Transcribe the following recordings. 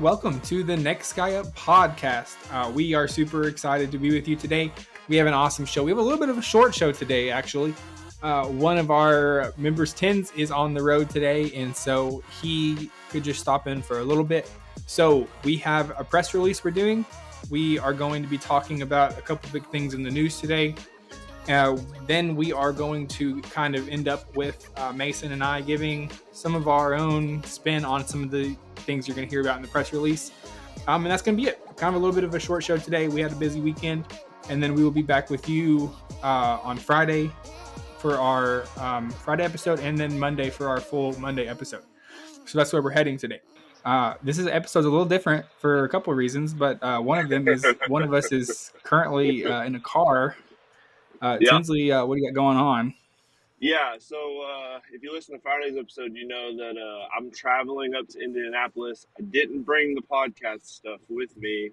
and welcome to the Next Guy Up podcast. We are super excited to be with you today. We have an awesome show. We have a little bit of a short show today, actually. One of our members, Tins, is on the road today, and so he could just stop in for a little bit. So we have a press release we're doing. We are going to be talking about a couple big things in the news today. Then we are going to kind of end up with Messin and I giving some of our own spin on some of the things you're going to hear about in the press release. And that's going to be it. Kind of a little bit of a short show today. We had a busy weekend. And then we will be back with you on Friday for our Friday episode, and then Monday for our full Monday episode. So that's where we're heading today. This episode's a little different for a couple of reasons, but one of them is one of us is currently in a car. Tinsley, what do you got going on? Yeah, so if you listen to Friday's episode, you know that I'm traveling up to Indianapolis. I didn't bring the podcast stuff with me.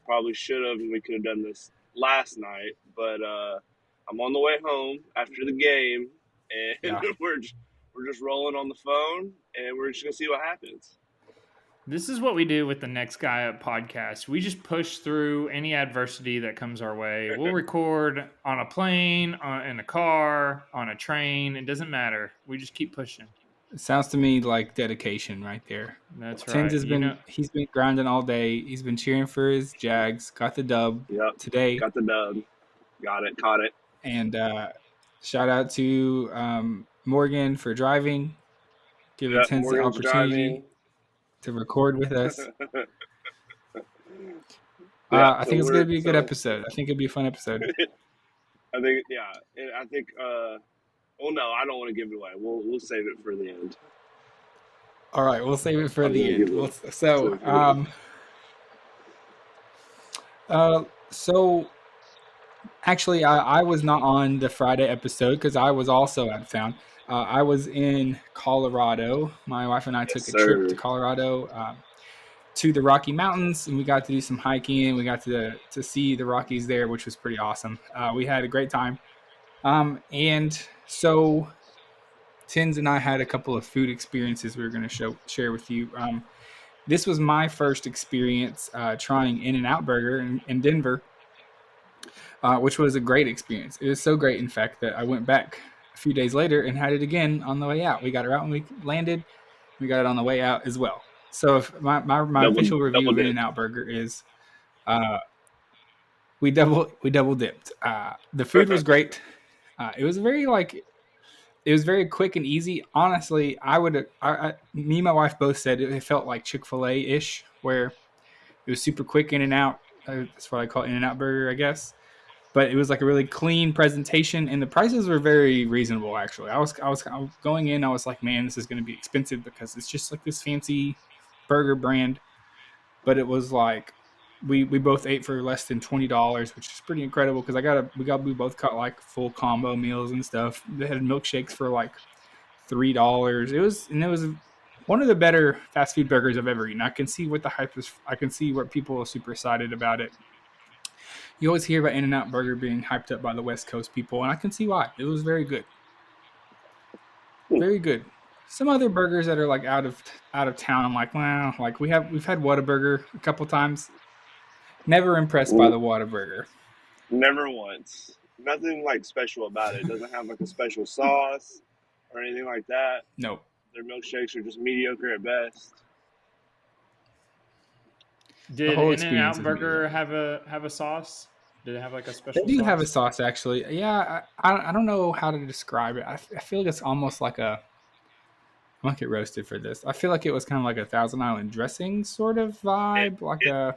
Probably should have, and we could have done this last night. But I'm on the way home after the game, and we're just rolling on the phone, and we're just gonna see what happens. This is what we do with the Next Guy Up podcast. We just push through any adversity that comes our way. We'll record on a plane, in a car, on a train. It doesn't matter. We just keep pushing. It sounds to me like dedication right there. That's right. Tins he's been grinding all day. He's been cheering for his Jags. Got the dub today. Got the dub. Got it. Caught it. And shout out to Morgan for driving. Giving Tins the opportunity to record with us. I think it's going to be a good episode. I think it'll be a fun episode. I think, well, no, I don't want to give it away. We'll save it for the end. All right, we'll save it for the end. So actually, I was not on the Friday episode because I was also out of town. I was in Colorado. My wife and I took a trip to Colorado to the Rocky Mountains, and we got to do some hiking. We got to see the Rockies there, which was pretty awesome. We had a great time. And so Tins and I had a couple of food experiences we were going to share with you. This was my first experience trying In-N-Out Burger in Denver, which was a great experience. It was so great, in fact, that I went back a few days later and had it again on the way out. We got it out when we landed. We got it on the way out as well. So my official review of In-N-Out Burger is we double dipped. The food was great. It was very quick and easy. Honestly, me and my wife both said it felt like Chick-fil-A-ish, where it was super quick in and out. That's what I call In-N-Out Burger, I guess. But it was like a really clean presentation, and the prices were very reasonable. Actually, I was going in. I was like, man, this is going to be expensive because it's just like this fancy burger brand. But it was like we both ate for less than $20, which is pretty incredible because we both got like full combo meals and stuff. They had milkshakes for like $3. It was one of the better fast food burgers I've ever eaten. I can see what the hype is. I can see what people are super excited about it. You always hear about In-N-Out Burger being hyped up by the West Coast people, and I can see why. It was very good. Very good. Some other burgers that are like out of town, I'm like, wow. Like we've had Whataburger a couple times. Never impressed by the Whataburger. Never once. Nothing like special about it. It doesn't have like a special sauce or anything like that. Nope. Their milkshakes are just mediocre at best. Did In-N-Out Burger have a sauce? Did it have like a special sauce? They do have a sauce, actually. Yeah, I don't know how to describe it. I feel like it's almost like I might get roasted for this. I feel like it was kind of like a Thousand Island dressing sort of vibe. I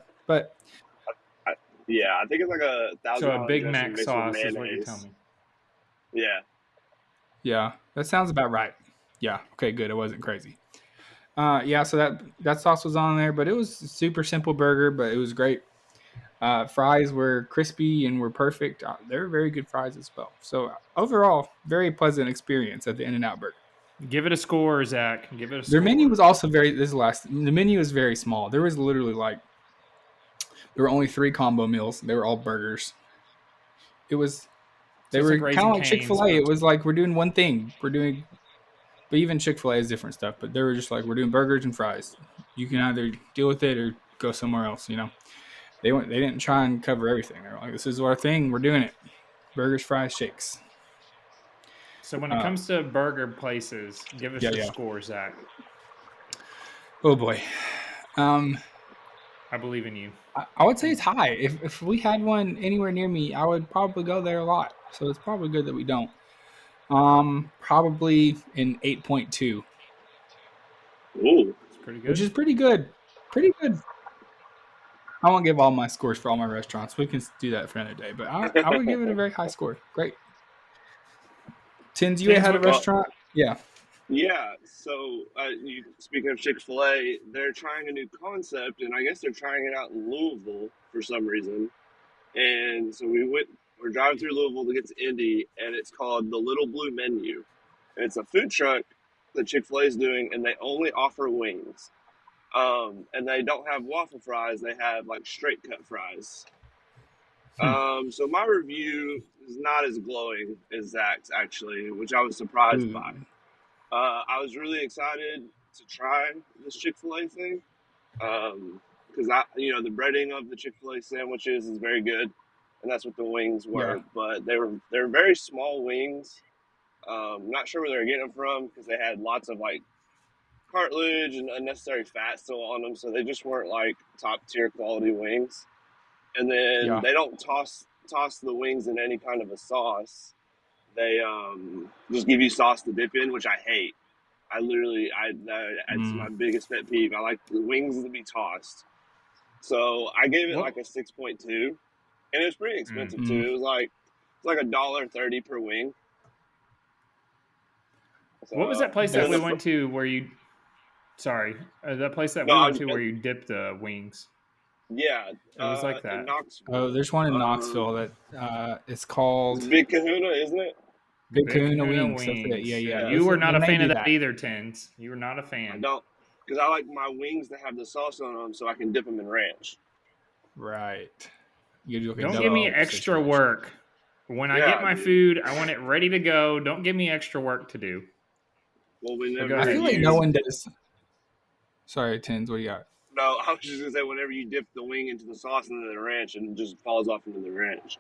think it's like a Thousand Island. So a Big Mac sauce is what you're telling me. Yeah. Yeah, that sounds about right. Yeah, okay, good. It wasn't crazy. So that sauce was on there, but it was a super simple burger, but it was great. Fries were crispy and were perfect. They were very good fries as well. So overall, very pleasant experience at the In-N-Out Burger. Give it a score, Zach. Give it a score. Their menu was also the menu was very small. There was literally there were only 3 combo meals. They were all burgers. They were kind of like Chick-fil-A. It was like we're doing one thing. But even Chick-fil-A is different stuff. But they were just like, we're doing burgers and fries. You can either deal with it or go somewhere else. They didn't try and cover everything. They're like, this is our thing. We're doing it. Burgers, fries, shakes. So when it comes to burger places, give us your yeah. score, Zach. Oh boy. I believe in you. I would say it's high. If we had one anywhere near me, I would probably go there a lot. So it's probably good that we don't. Probably an 8.2. Ooh, It's pretty good. Which is pretty good. Pretty good. I won't give all my scores for all my restaurants. We can do that for another day. But I would give it a very high score. Great. Tins, you had a restaurant? Yeah. Yeah, so speaking of Chick-fil-A, they're trying a new concept, and I guess they're trying it out in Louisville for some reason. And so we're driving through Louisville to get to Indy, and it's called the Little Blue Menu. And it's a food truck that Chick-fil-A is doing, and they only offer wings. And they don't have waffle fries, they have like straight cut fries. So my review is not as glowing as Zach's, actually, which I was surprised by. I was really excited to try this Chick-fil-A thing because the breading of the Chick-fil-A sandwiches is very good, and that's what the wings were. Yeah. But they're very small wings. Not sure where they were getting them from because they had lots of like cartilage and unnecessary fat still on them, so they just weren't like top tier quality wings. And then they don't toss the wings in any kind of a sauce. They just give you sauce to dip in, which I hate. It's my biggest pet peeve. I like the wings to be tossed. So I gave it like a 6.2, and it was pretty expensive too. It was like $1.30 per wing. So, what was that place that we went to where you? Sorry, that place that we went to where you dipped the wings. Yeah, it was like that. Oh, there's one in Knoxville that it's called Big Kahuna, isn't it? Big Kahuna Wings. Yeah. You were not a fan of that either, Tins. You were not a fan. I don't, because I like my wings to have the sauce on them so I can dip them in ranch. Right. Don't give me extra work. When I get my food, I want it ready to go. Don't give me extra work to do. Well, we never. I feel like no one does. Sorry, Tins, what do you got? No, I was just going to say, whenever you dip the wing into the sauce and then the ranch, and it just falls off into the ranch.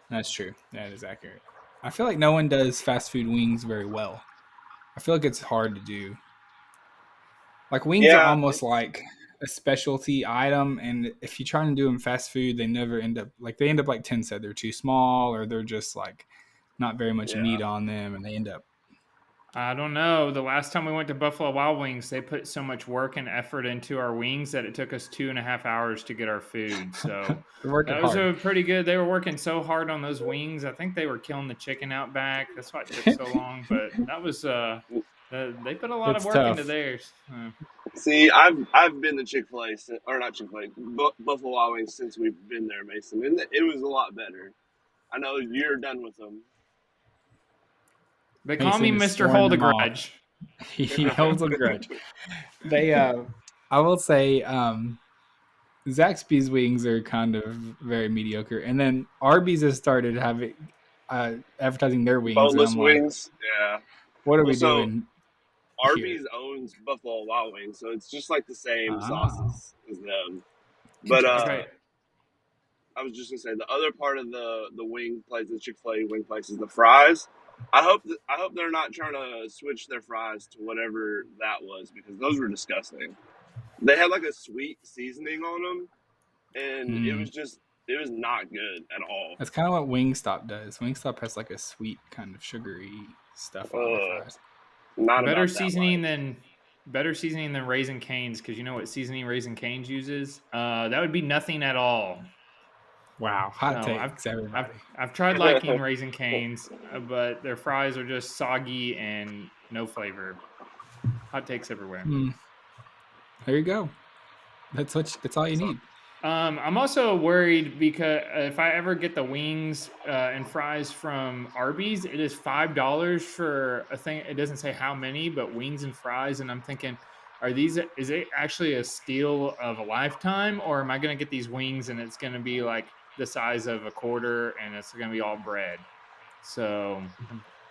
That's true. That is accurate. I feel like no one does fast food wings very well. I feel like it's hard to do. Like wings are almost like a specialty item, and if you try and do them fast food, they end up like 10 said they're too small, or they're just like not very much meat on them, and they end up. I don't know. The last time we went to Buffalo Wild Wings, they put so much work and effort into our wings that it took us 2.5 hours to get our food. So that was pretty good. They were working so hard on those wings. I think they were killing the chicken out back. That's why it took so long. But that was they put a lot of work into theirs. See, I've been to Chick-fil-A, or not Chick-fil-A, Buffalo Wild Wings since we've been there, Mason, and it was a lot better. I know you're done with them. They call me Mr. Hold a Grudge. He holds a grudge. I will say, Zaxby's wings are kind of very mediocre, and then Arby's has started having advertising their wings. Boneless wings, yeah. What are we doing? Arby's owns Buffalo Wild Wings, so it's just like the same sauces as them. But I was just gonna say the other part of the wing place, the Chick-fil-A wing place, is the fries. I hope they're not trying to switch their fries to whatever that was, because those were disgusting. They had like a sweet seasoning on them, and it was not good at all. That's kind of what Wingstop does. Wingstop has like a sweet kind of sugary stuff on the fries. Better seasoning than Raising Cane's, because you know what seasoning Raising Cane's uses? That would be nothing at all. Wow, hot takes, everybody. I've tried liking Raising Cane's, but their fries are just soggy and no flavor. Hot takes everywhere. There you go. That's all you need. I'm also worried because if I ever get the wings and fries from Arby's, it is $5 for a thing. It doesn't say how many, but wings and fries, and I'm thinking, is it actually a steal of a lifetime, or am I going to get these wings and it's going to be like the size of a quarter and it's going to be all bread? So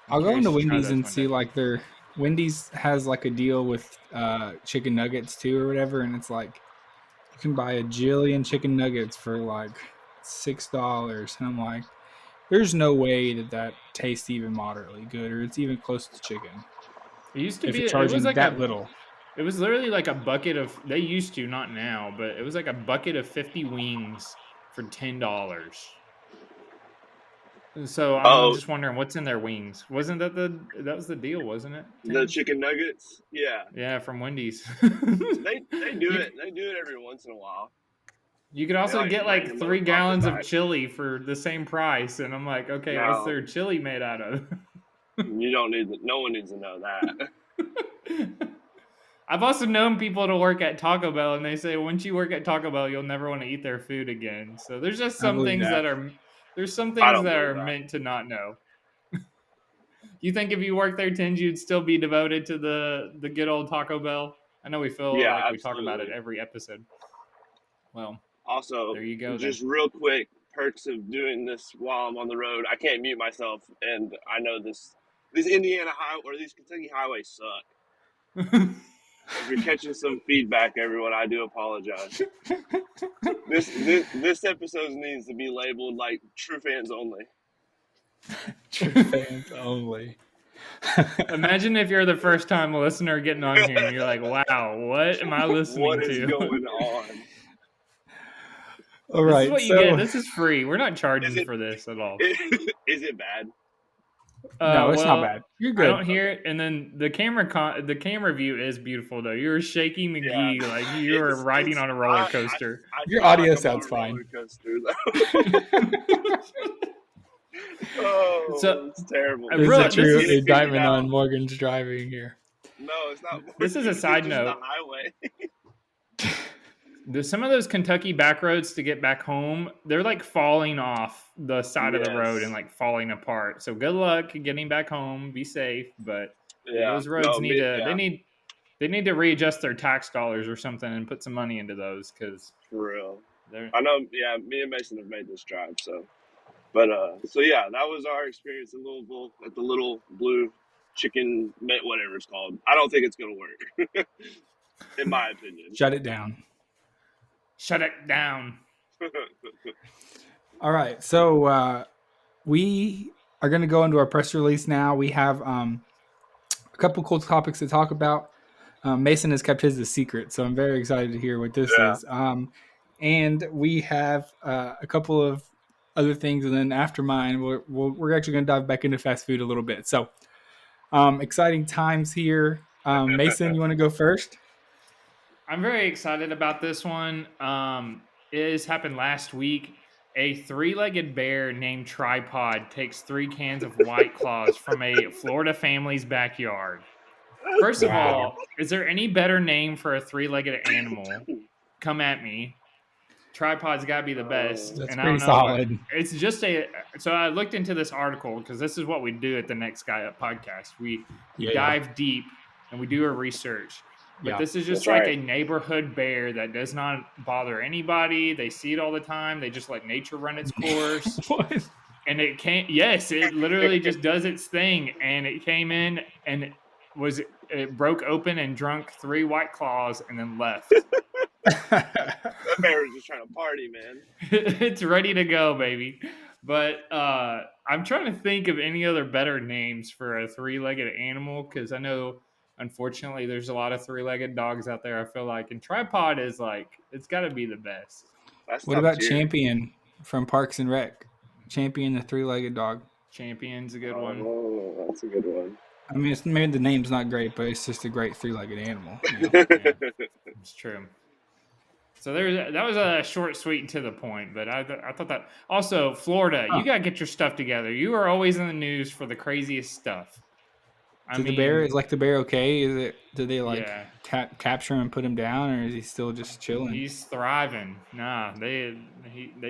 I'll go into Wendy's and see like their Wendy's has like a deal with chicken nuggets too or whatever, and it's like you can buy a jillion chicken nuggets for like $6, and I'm like, there's no way that tastes even moderately good or it's even close to chicken It used to if be. you're It was charging like that little. It was literally like a bucket of. They used to, not now, but it was like a bucket of 50 wings for $10. So I'm Oh, just wondering what's in their wings. Wasn't that was the deal, wasn't it? the Tins? chicken nuggets. Yeah, Yeah, from Wendy's. they do you it. They do it every once in a while. you could They also like get bring the like 3 motherfucker gallons of back. chili for the same price, and I'm like, okay, what's No, their chili made out of? you don't need. No one needs to know that. I've also known people to work at Taco Bell, and they say once you work at Taco Bell, you'll never want to eat their food again. So there's just I some believe things that. that are there's some I things don't that believe are that. meant to not know. You think if you worked there, Tins, you'd still be devoted to the good old Taco Bell? I know we feel Yeah, like we talk about it absolutely. every episode. Well, Also, there you go then. just real quick, perks of doing this while I'm on the road. I can't mute myself, and I know this. These Indiana high or these Kentucky highways suck. If you're catching some feedback, everyone, I do apologize. This episode needs to be labeled like true fans only. True fans only. Imagine if you're the first time listener getting on here and you're like, wow, what am I listening What is to? going on? All This is right, what you get. so This is free. We're not Is charging it for this at all. is it bad? no, it's not Well, bad. You're I good. don't hear it. And then the camera view is beautiful though. You're shaking the Yeah, gi like you are riding on a roller coaster. I Your feel like audio I'm on sounds a fine. roller coaster though. So, Oh, it's terrible. This is a bro, this true is Getting figured indictment out. on Morgan's driving here. No, it's not this is a Morgan. side It's just the note. highway. There's some of those Kentucky back roads to get back home, they're like falling off the side of the road and Yes. like falling apart. So good luck getting back home. Be safe, but Yeah. those roads No, need me. to Yeah. they need to readjust their tax dollars or something and put some money into those because For real. they're I know. Yeah. Me and Mason have made this drive. But so yeah, that was our experience in Louisville at the little blue chicken, whatever it's called. I don't think it's gonna work, in my opinion. Shut it down. shut it down. All right, so we are going to go into our press release now. We have a couple cool topics to talk about. Mason has kept his a secret, so I'm very excited to hear what this Yeah. is. And we have a couple of other things, and then after mine, we're actually going to dive back into fast food a little bit. So exciting times here. Mason, you want to go first? I'm very excited about this one. It has happened last week. A 3-legged bear named Tripod takes 3 cans of White Claws from a Florida family's backyard. First of Wow. all, is there any better name for a 3-legged animal? Come at me. Tripod's got to be the best. That's And I pretty don't know what. solid. It's just a. So I looked into this article because this is what we do at the Next Guy Up podcast. We Yeah. dive deep and we do our research. But Yeah. this is just That's like right. a neighborhood bear that does not bother anybody. They see it all the time. They just let nature run its course. What? And it can't. Yes, it literally just does its thing. And it came in and it broke open and drunk 3 White Claws and then left. That bear was just trying to party, man. It's ready to go, baby. But I'm trying to think of any other better names for a 3-legged animal because I know, unfortunately, there's a lot of 3-legged dogs out there. I feel like, and Tripod is like it's got to be the best. That's What top about tier. Champion from Parks and Rec? Champion, the 3-legged dog. Champion's a good one. Oh, that's a good one. I mean, maybe the name's not great, but it's just a great 3-legged animal. You know? Yeah, it's true. So that was a short, sweet, and to the point. But I thought that also Florida, you gotta get your stuff together. You are always in the news for the craziest stuff. The bear is the bear okay? Is it? Did they yeah. capture him and put him down, or is he still just chilling? He's thriving. Nah, they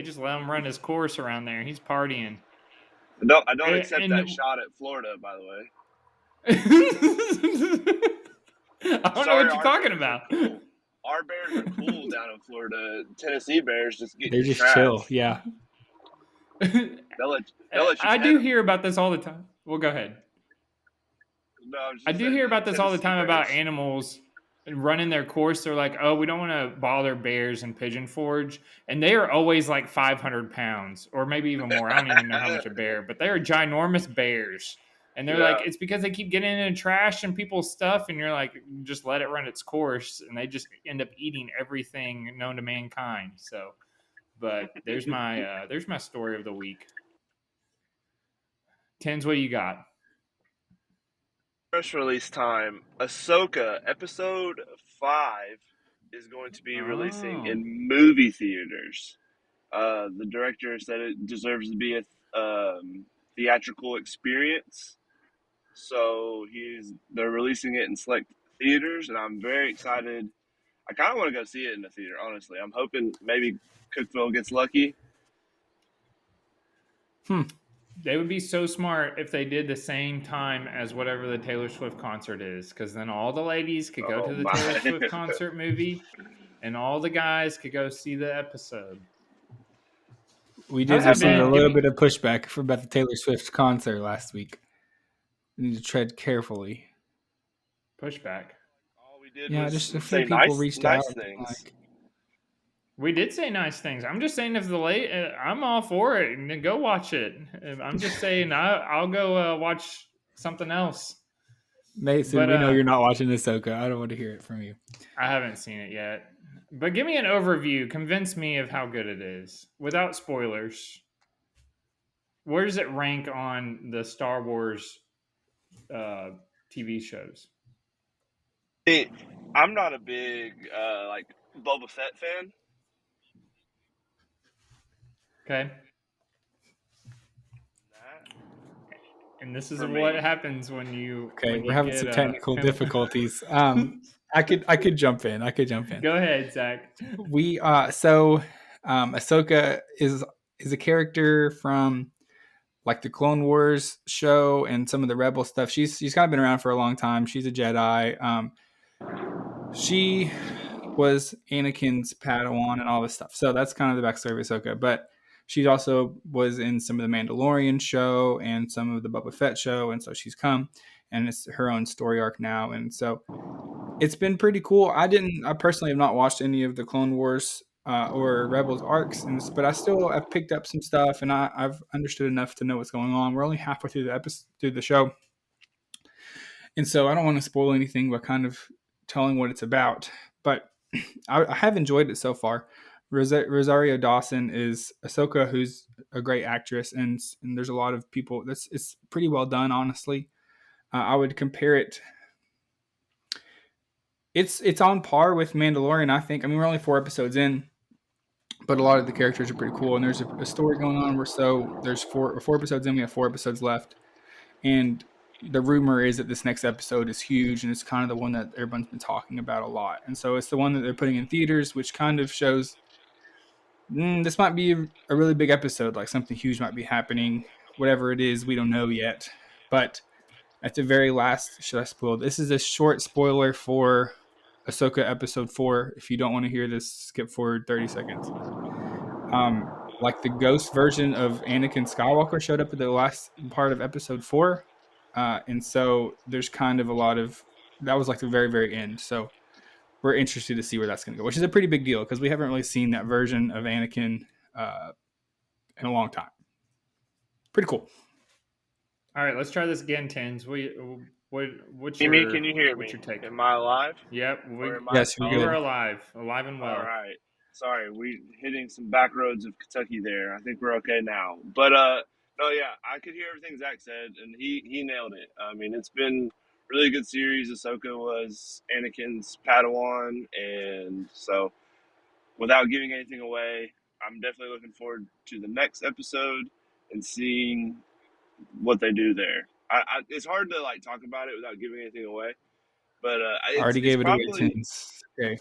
just let him run his course around there. He's partying. I don't accept that shot at Florida, by the way. I don't know what you're talking about. Cool. Our bears are cool down in Florida. Tennessee bears just get They're just trashed. chill. Yeah. They'll let you I pet do them. hear about this all the time. Well, go ahead. No, I'm I just do saying hear the about this all the Tennessee time about Bears. animals running their course. They're like, oh, we don't want to bother bears in Pigeon Forge. And they are always like 500 pounds or maybe even more. I don't even know how much a bear, but they are ginormous bears. And they're like, Yeah. it's because they keep getting into trash and people's stuff. And you're like, just let it run its course. And they just end up eating everything known to mankind. So, but there's my story of the week. Tens, what do you got? Press release time. Ahsoka episode 5 is going to be releasing Oh, in movie theaters. The director said it deserves to be a theatrical experience, so they're releasing it in select theaters, and I'm very excited. I kind of want to go see it in the theater. Honestly, I'm hoping maybe Cookville gets lucky. they would be so smart if they did the same time as whatever the Taylor Swift concert is, because then all the ladies could go Oh to the my! Taylor Swift concert movie, and all the guys could go see the episode. We How did does that receive a been? Give little me bit of pushback about the Taylor Swift concert last week. We need to tread carefully. pushback. All we did Yeah, was just a few say people nice, reached out. nice things. Like, We did say nice things. I'm just saying if the late, I'm all for it. And then go watch it. I'm just saying I'll go watch something else. Mason, But we know you're not watching Ahsoka. I don't want to hear it from you. I haven't seen it yet. But give me an overview. Convince me of how good it is without spoilers. Where does it rank on the Star Wars uh, TV shows? Hey, I'm not a big like Boba Fett fan. Okay. That And this is for what me. happens when you Okay, we're having get some technical him. difficulties. I could jump in. I could jump in. Go ahead, Zach. We Ahsoka is a character from like the Clone Wars show and some of the Rebel stuff. She's kind of been around for a long time. She's a Jedi. She was Anakin's Padawan and all this stuff. So that's kind of the backstory of Ahsoka. But she also was in some of the Mandalorian show and some of the Boba Fett show, and so she's come, and it's her own story arc now. And so it's been pretty cool. I personally have not watched any of the Clone Wars or Rebels arcs, but I still have picked up some stuff, and I've understood enough to know what's going on. We're only halfway through the episode, through the show, and so I don't want to spoil anything by kind of telling what it's about. But I have enjoyed it so far. Rosario Dawson is Ahsoka, who's a great actress, and there's a lot of people. It's pretty well done, honestly. I would compare it. It's on par with Mandalorian, I think. I mean, we're only 4 episodes in, but a lot of the characters are pretty cool, and there's a story going on. There's four episodes in. We have 4 episodes left, and the rumor is that this next episode is huge, and it's kind of the one that everyone's been talking about a lot. And so it's the one that they're putting in theaters, which kind of shows this might be a really big episode. Like something huge might be happening. Whatever it is, we don't know yet. But at the very last, should I spoil? This is a short spoiler for Ahsoka episode 4. If you don't want to hear this, skip forward 30 seconds. Like the ghost version of Anakin Skywalker showed up at the last part of episode 4. And so there's kind of a lot of that was like the very, very end. So we're interested to see where that's going to go, which is a pretty big deal because we haven't really seen that version of Anakin uh, in a long time. Pretty cool. All right, let's try this again, Tens. What's Amy, can your you hear what's me? your take? Am I alive? Yep, Or am I? Yes, you're you Oh, are good. alive and all well. right. Sorry, we hitting some back roads of Kentucky there. I think we're okay now. But no, yeah, I could hear everything Zach said, and he nailed it. I mean, it's been really good series. Ahsoka was Anakin's Padawan, and so without giving anything away, I'm definitely looking forward to the next episode and seeing what they do there. It's hard to like talk about it without giving anything away, but I already it's gave it away probably since. Okay,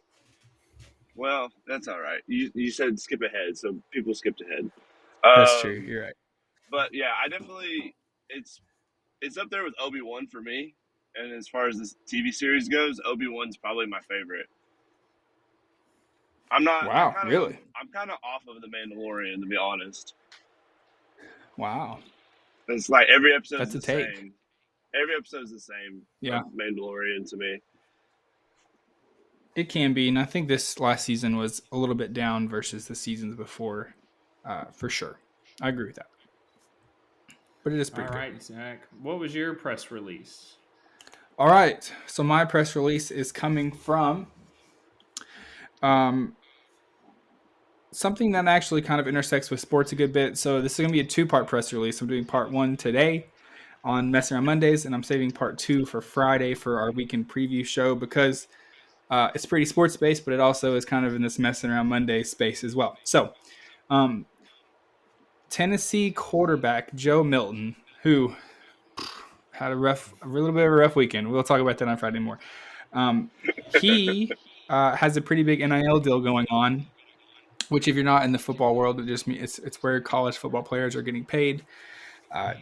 well, that's all right. You said skip ahead, so people skipped ahead. that's true. Um, You're right. but yeah, I definitely it's up there with Obi-Wan for me. And as far as this TV series goes, Obi-Wan's probably my favorite. I'm not. Wow, really? I'm kind of off of the Mandalorian, to be honest. Wow, It's like every episode's that's a the take. same. every episode's the same. Yeah. Of Mandalorian to me. It can be, and I think this last season was a little bit down versus the seasons before, for sure. I agree with that. But it is All pretty good. right, Zach. What was your press release? All right, so my press release is coming from something that actually kind of intersects with sports a good bit. So this is going to be a two-part press release. I'm doing part one today on Messin on Mondays, and I'm saving part two for Friday for our weekend preview show because it's pretty sports based, but it also is kind of in this Messin around Monday space as well. So, Tennessee quarterback Joe Milton, who had a little bit of a rough weekend. We'll talk about that on Friday more. He has a pretty big NIL deal going on, which if you're not in the football world, it just means it's where college football players are getting paid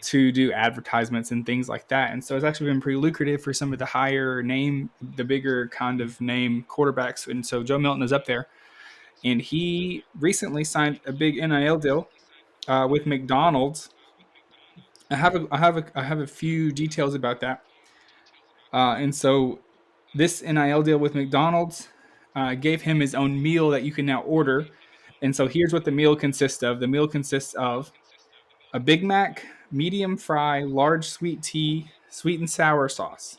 to do advertisements and things like that. And so it's actually been pretty lucrative for some of the higher name, the bigger kind of name quarterbacks. And so Joe Milton is up there. And he recently signed a big NIL deal with McDonald's. I have a few details about that. And so this NIL deal with McDonald's gave him his own meal that you can now order. And so here's what the meal consists of. The meal consists of a Big Mac, medium fry, large sweet tea, sweet and sour sauce.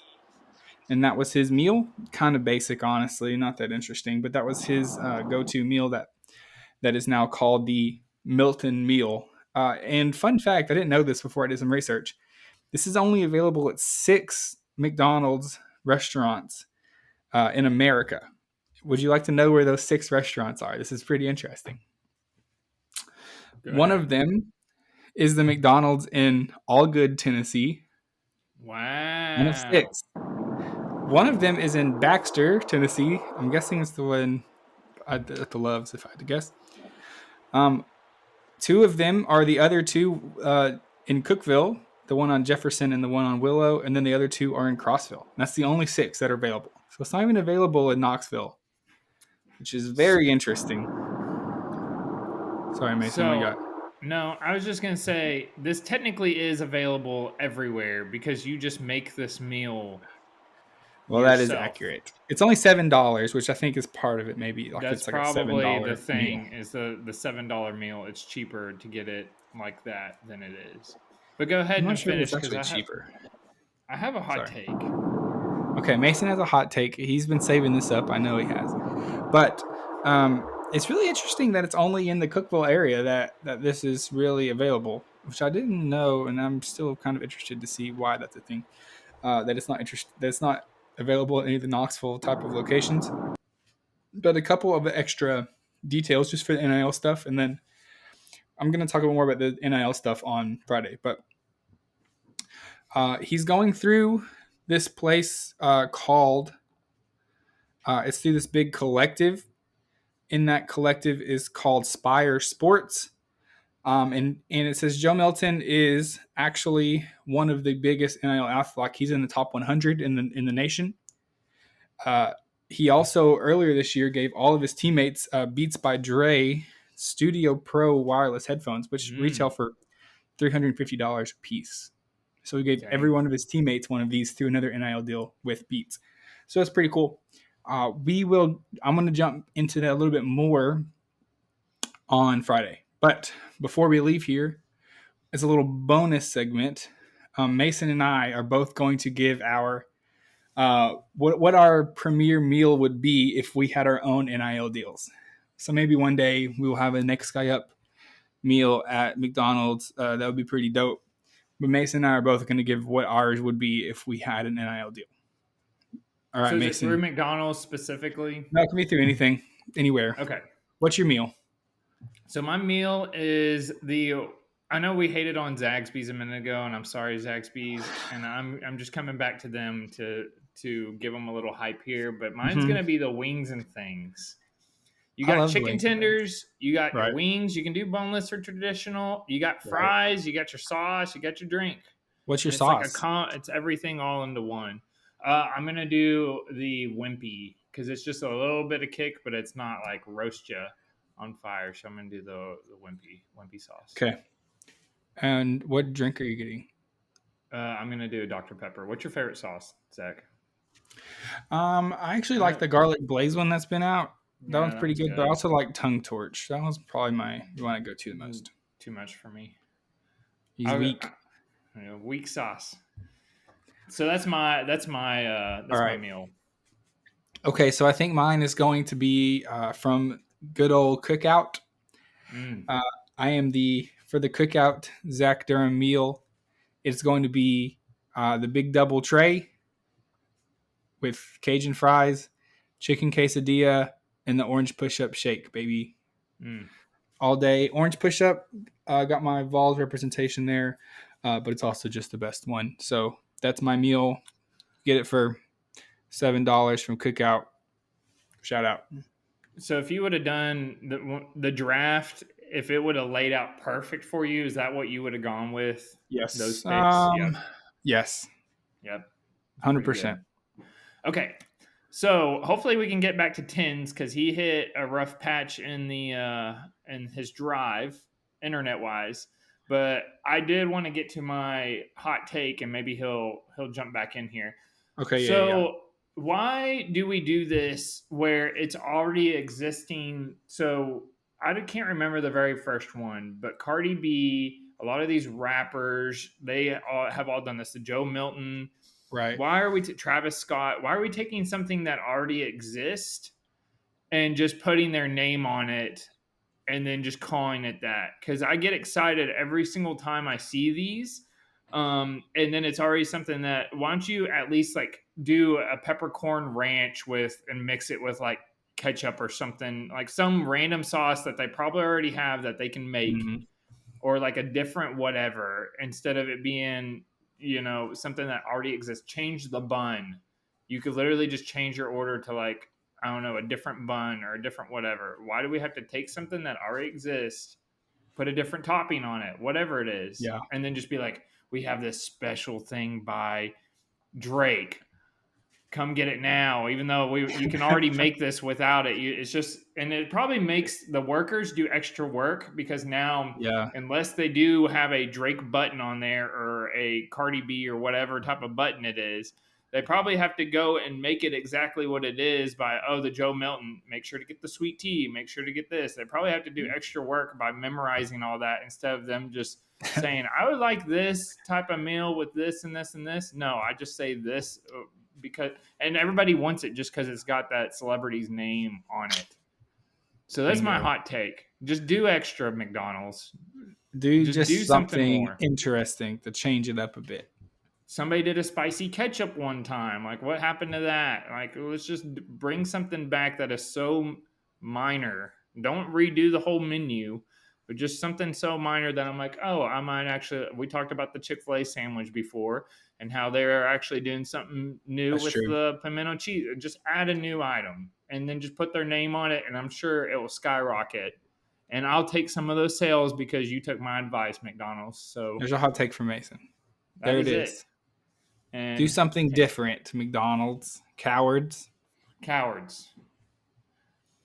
And that was his meal. Kind of basic, honestly, not that interesting, but that was his go-to meal that is now called the Milton meal. And fun fact, I didn't know this before I did some research. This is only available at 6 McDonald's restaurants in America. Would you like to know where those 6 restaurants are? This is pretty interesting. One of them is the McDonald's in Allgood, Tennessee. Wow. One of 6. One of them is in Baxter, Tennessee. I'm guessing it's the one at the Loves, if I had to guess. 2 of them are the other 2 in Cookeville, the one on Jefferson and the one on Willow, and then the other 2 are in Crossville. And that's the only 6 that are available. So it's not even available in Knoxville, which is very interesting. Sorry, Mason, what you got? No, I was just going to say this technically is available everywhere because you just make this meal. Well, yourself. That is accurate. It's only $7, which I think is part of it. Maybe like That's it's like probably a $7 the thing meal. is the $7 meal. It's cheaper to get it like that than it is. But go ahead I'm not and sure finish it's because actually cheaper. I have a hot Sorry. take. Okay, Mason has a hot take. He's been saving this up. I know he has. But it's really interesting that it's only in the Cookeville area that this is really available, which I didn't know, and I'm still kind of interested to see why that's a thing. That it's not available at any of the Knoxville type of locations. But a couple of extra details just for the NIL stuff, and then I'm going to talk a little more about the NIL stuff on Friday. But he's going through this place called it's through this big collective. In that collective is called Spire Sports. And it says Joe Milton is actually one of the biggest NIL athletes. Like he's in the top 100 in the nation. He also earlier this year gave all of his teammates Beats by Dre Studio Pro wireless headphones, which retail for $350 a piece. So he gave every one of his teammates one of these through another NIL deal with Beats. So it's pretty cool. I'm going to jump into that a little bit more on Friday. But before we leave here, as a little bonus segment, Mason and I are both going to give our what our premier meal would be if we had our own NIL deals. So maybe one day we will have a next guy up meal at McDonald's. That would be pretty dope. But Mason and I are both going to give what ours would be if we had an NIL deal. All right, so is Mason. it through McDonald's specifically? No, it can be through anything, anywhere. Okay. What's your meal? So my meal is I know we hated on Zaxby's a minute ago, and I'm sorry, Zaxby's, and I'm just coming back to them to give them a little hype here. But mine's gonna be the wings and things. You got chicken tenders, you got your wings. You can do boneless or traditional. You got fries, you got your sauce, you got your drink. What's your and sauce? It's everything all into one. I'm gonna do the wimpy because it's just a little bit of kick, but it's not like roast ya on fire. So I'm gonna do the wimpy sauce. Okay. And what drink are you getting? I'm gonna do a Dr. Pepper. What's your favorite sauce, Zach? I actually like the garlic blaze one that's been out. That Yeah, one's that pretty one's good, but I good. also like tongue torch. That one's probably the one I go to the Mm, most. Too much for me. He's I'll go, weak. weak sauce. So that's my All right. meal. Okay, so I think mine is going to be from good old Cookout. Mm. I am for the Cookout Zach Durham meal. It's going to be the big double tray with Cajun fries, chicken quesadilla, and the orange push-up shake, baby. Mm. All day. Orange push-up. Got my Vols representation there, but it's also just the best one. So that's my meal. Get it for $7 from Cookout. Shout out. So if you would have done the draft, if it would have laid out perfect for you, is that what you would have gone with? Those Yes. picks? Yep. Yes. Yep. It's pretty 100%. good. Okay. So hopefully we can get back to tens because he hit a rough patch in his drive, internet wise. But I did want to get to my hot take, and maybe he'll jump back in here. Okay. So why do we do this where it's already existing? So I can't remember the very first one, but Cardi B, a lot of these rappers, they have all done this. The Joe Milton. Right. Why are we Travis Scott? Why are we taking something that already exists and just putting their name on it and then just calling it that? Because I get excited every single time I see these. And then it's already something that why don't you at least like do a peppercorn ranch and mix it with like ketchup or something, like some random sauce that they probably already have that they can make, or like a different whatever, instead of it being something that already exists. Change the bun. You could literally just change your order to like, I don't know, a different bun or a different whatever. Why do we have to take something that already exists, put a different topping on it, whatever it is, Yeah. and then just be like, we have this special thing by Drake, come get it now, even though you can already make this without it. It's just, and it probably makes the workers do extra work because now, Yeah. unless they do have a Drake button on there or a Cardi B or whatever type of button it is, they probably have to go and make it exactly what it is by, the Joe Milton, make sure to get the sweet tea, make sure to get this. They probably have to do extra work by memorizing all that instead of them just saying, I would like this type of meal with this and this and this. No, I just say this because, and everybody wants it just because it's got that celebrity's name on it. So that's my hot take. Just do extra McDonald's. Do something more interesting to change it up a bit. Somebody did a spicy ketchup one time. Like, what happened to that? Like, let's just bring something back that is so minor. Don't redo the whole menu, but just something so minor that I'm like, I might actually. We talked about the Chick-fil-A sandwich before and how they're actually doing something new with the pimento cheese. Just add a new item and then just put their name on it, and I'm sure it will skyrocket. And I'll take some of those sales because you took my advice, McDonald's. So there's a hot take from Mason. There it is. And do something different, McDonald's. Cowards.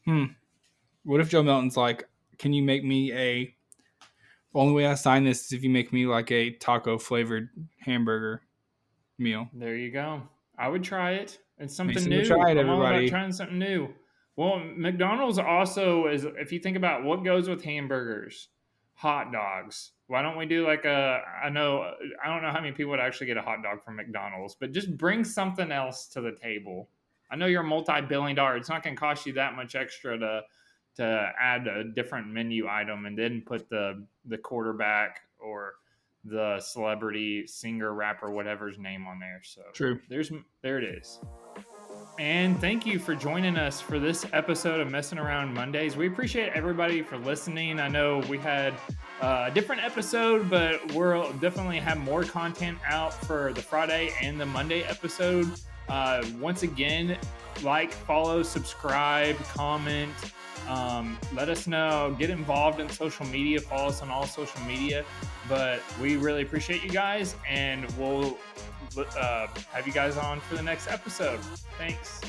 What if Joe Milton's like, can you make me only way I sign this is if you make me like a taco flavored hamburger meal. There you go. I would try it. It's something Mason new. Try it, I'm all everybody. about trying something new. Well, McDonald's also is, if you think about what goes with hamburgers, hot dogs. Why don't we do like I don't know how many people would actually get a hot dog from McDonald's, but just bring something else to the table. I know you're a multi-billion-dollar. It's not going to cost you that much extra to add a different menu item and then put the quarterback or the celebrity singer, rapper, whatever's name on there. So true. There it is. And thank you for joining us for this episode of Messing Around Mondays. We appreciate everybody for listening. I know we had a different episode, but we'll definitely have more content out for the Friday and the Monday episode. Once again, like, follow, subscribe, comment. Let us know. Get involved in social media. Follow us on all social media. But we really appreciate you guys, and we'll have you guys on for the next episode. Thanks.